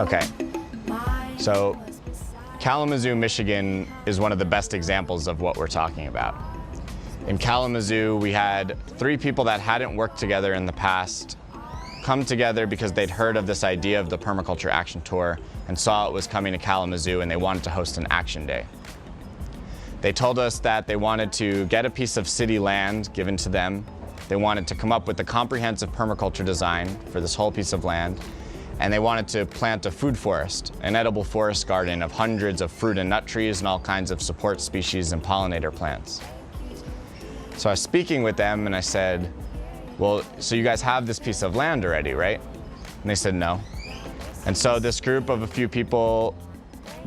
Okay, so Kalamazoo, Michigan is one of the best examples of what we're talking about. In Kalamazoo, we had 3 people that hadn't worked together in the past come together because they'd heard of this idea of the Permaculture Action Tour and saw it was coming to Kalamazoo, and they wanted to host an action day. They told us that they wanted to get a piece of city land given to them. They wanted to come up with a comprehensive permaculture design for this whole piece of land, and they wanted to plant a food forest, an edible forest garden of hundreds of fruit and nut trees and all kinds of support species and pollinator plants. So I was speaking with them and I said, well, so you guys have this piece of land already, right? And they said no. And so this group of a few people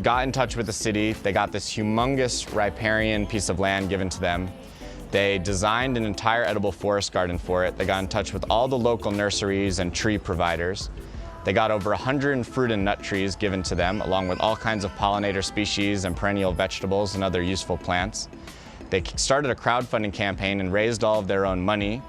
got in touch with the city. They got this humongous riparian piece of land given to them. They designed an entire edible forest garden for it. They got in touch with all the local nurseries and tree providers. They got over 100 fruit and nut trees given to them, along with all kinds of pollinator species and perennial vegetables and other useful plants. They started a crowdfunding campaign and raised all of their own money.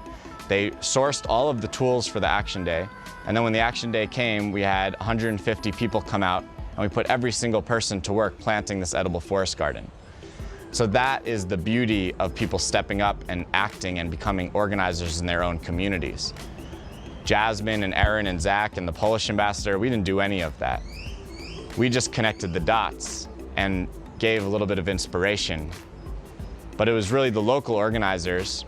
They sourced all of the tools for the action day. And then when the action day came, we had 150 people come out, and we put every single person to work planting this edible forest garden. So that is the beauty of people stepping up and acting and becoming organizers in their own communities. Jasmine and Aaron and Zach and the Polish ambassador, we didn't do any of that. We just connected the dots and gave a little bit of inspiration. But it was really the local organizers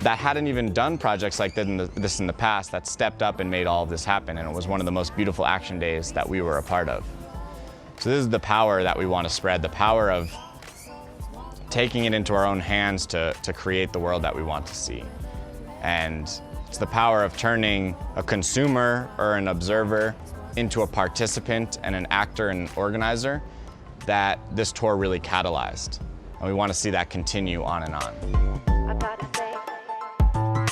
that hadn't even done projects like this in the past that stepped up and made all of this happen, and it was one of the most beautiful action days that we were a part of. So this is the power that we want to spread, the power of taking it into our own hands to create the world that we want to see. And it's the power of turning a consumer or an observer into a participant and an actor and an organizer that this tour really catalyzed. And we want to see that continue on and on.